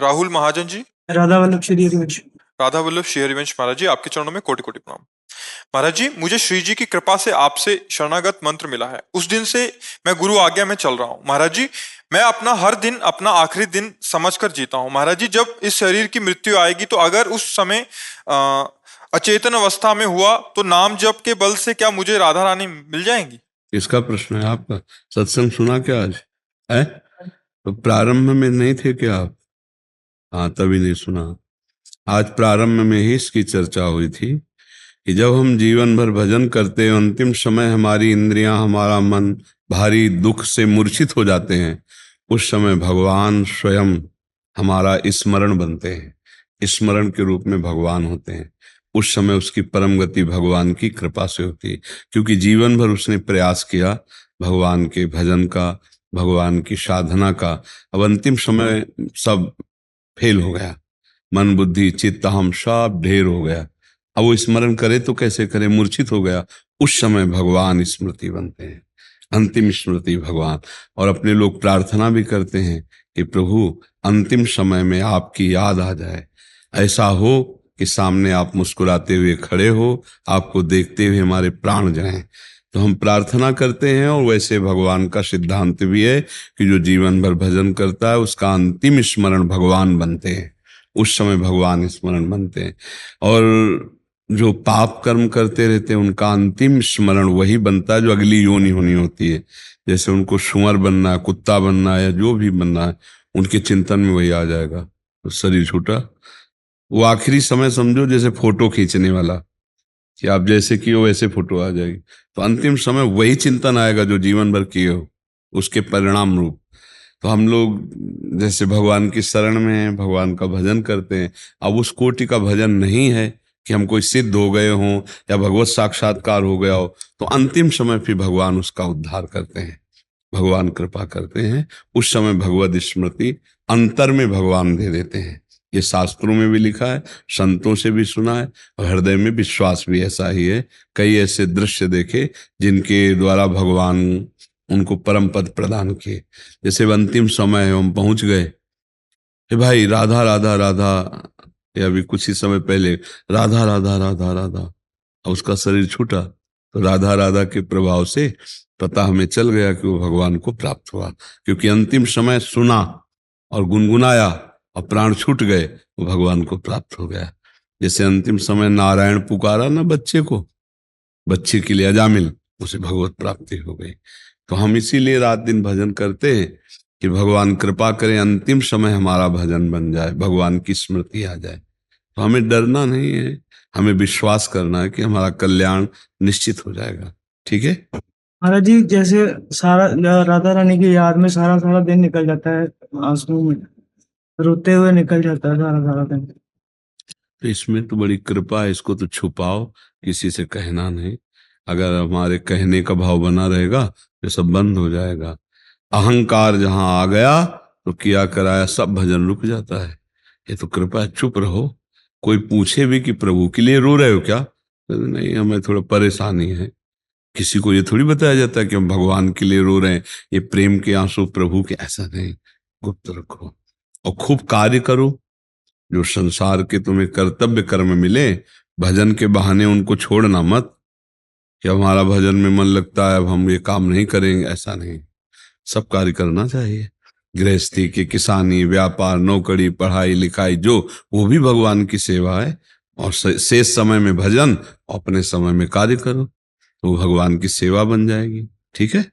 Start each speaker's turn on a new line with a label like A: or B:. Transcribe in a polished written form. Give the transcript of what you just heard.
A: राहुल महाजन जी।
B: राधा वल्लभ श्री हरिवंश।
A: राधा वल्लभ श्री हरिवंश महाराज जी, आपके चरणों में कोटि कोटि प्रणाम। महाराज जी, मुझे श्री जी की कृपा से आपसे शरणागत मंत्र मिला है। उस दिन से मैं गुरु आज्ञा में चल रहा हूँ। महाराज जी, मैं अपना हर दिन अपना आखिरी दिन समझकर जीता हूँ। महाराज जी, जब इस शरीर की मृत्यु आएगी तो अगर उस समय अचेतन अवस्था में हुआ तो नाम जप के बल से क्या मुझे राधा रानी मिल जाएंगी?
C: इसका प्रश्न है आपका। सत्संग सुना क्या आज है? तो प्रारंभ में नहीं थे क्या आप? हाँ, तभी नहीं सुना। आज प्रारंभ में ही इसकी चर्चा हुई थी कि जब हम जीवन भर भजन करते हैं, अंतिम समय हमारी इंद्रियां, हमारा मन भारी दुख से मूर्छित हो जाते हैं, उस समय भगवान स्वयं हमारा स्मरण बनते हैं, स्मरण के रूप में भगवान होते हैं। उस समय उसकी परम गति भगवान की कृपा से होती है, क्योंकि जीवन भर उसने प्रयास किया भगवान के भजन का, भगवान की साधना का। अब अंतिम समय सब फेल हो गया, मन बुद्धि चित्त हम सब ढेर हो गया। अब वो स्मरण करे तो कैसे करे, मूर्छित हो गया। उस समय भगवान स्मृति बनते हैं, अंतिम स्मृति भगवान। और अपने लोग प्रार्थना भी करते हैं कि प्रभु अंतिम समय में आपकी याद आ जाए, ऐसा हो कि सामने आप मुस्कुराते हुए खड़े हो, आपको देखते हुए हमारे प्राण जाएं। तो हम प्रार्थना करते हैं, और वैसे भगवान का सिद्धांत भी है कि जो जीवन भर भजन करता है उसका अंतिम स्मरण भगवान बनते हैं। उस समय भगवान स्मरण बनते हैं। और जो पाप कर्म करते रहते हैं उनका अंतिम स्मरण वही बनता है जो अगली योनि होनी होती है। जैसे उनको सुअर बनना है, कुत्ता बनना है, या जो भी बनना है, उनके चिंतन में वही आ जाएगा, तो शरीर छूटा। वो आखिरी समय समझो जैसे फोटो खींचने वाला, कि आप जैसे किए हो वैसे फोटो आ जाएगी। तो अंतिम समय वही चिंतन आएगा जो जीवन भर किए हो, उसके परिणाम रूप। तो हम लोग जैसे भगवान की शरण में हैं, भगवान का भजन करते हैं। अब उस कोटि का भजन नहीं है कि हम कोई सिद्ध हो गए हों या भगवत साक्षात्कार हो गया हो, तो अंतिम समय फिर भगवान उसका उद्धार करते हैं, भगवान कृपा करते हैं। उस समय भगवत स्मृति अंतर में भगवान दे देते हैं। ये शास्त्रों में भी लिखा है, संतों से भी सुना है, और हृदय में विश्वास भी ऐसा ही है। कई ऐसे दृश्य देखे जिनके द्वारा भगवान उनको परम पद प्रदान किए। जैसे अंतिम समय है, हम पहुंच गए कि भाई राधा राधा राधा, या अभी कुछ ही समय पहले राधा राधा राधा राधा, और उसका शरीर छूटा। तो राधा राधा के प्रभाव से पता हमें चल गया कि वो भगवान को प्राप्त हुआ, क्योंकि अंतिम समय सुना और गुनगुनाया और प्राण छूट गए, वो भगवान को प्राप्त हो गया। जैसे अंतिम समय नारायण पुकारा ना बच्चे को, बच्चे के लिए अजामिल, उसे भगवत प्राप्ति हो गई। तो हम इसीलिए रात दिन भजन करते हैं कि भगवान कृपा करें, अंतिम समय हमारा भजन बन जाए, भगवान की स्मृति आ जाए। तो हमें डरना नहीं है, हमें विश्वास करना है कि हमारा कल्याण निश्चित हो जाएगा। ठीक है
B: महाराज जी, जैसे सारा राधा रानी की याद में सारा सारा दिन निकल जाता है, आंसू में रोते हुए निकल जाता है सारा सारा दिन।
C: तो इसमें तो बड़ी कृपा है, इसको तो छुपाओ, किसी से कहना नहीं। अगर हमारे कहने का भाव बना रहेगा तो सब बंद हो जाएगा। अहंकार जहां आ गया तो किया कराया सब भजन रुक जाता है। ये तो कृपा है, चुप रहो। कोई पूछे भी कि प्रभु के लिए रो रहे हो क्या, तो नहीं, हमें थोड़ा परेशानी है। किसी को ये थोड़ी बताया जाता है कि हम भगवान के लिए रो रहे हैं, ये प्रेम के आंसू प्रभु के, ऐसा नहीं। गुप्त रखो और खूब कार्य करो। जो संसार के तुम्हें कर्तव्य कर्म मिले, भजन के बहाने उनको छोड़ना मत कि हमारा भजन में मन लगता है अब हम ये काम नहीं करेंगे, ऐसा नहीं। सब कार्य करना चाहिए। गृहस्थी की, किसानी, व्यापार, नौकरी, पढ़ाई लिखाई, जो वो भी भगवान की सेवा है। और शेष समय में भजन, अपने समय में कार्य करो, तो भगवान की सेवा बन जाएगी। ठीक है।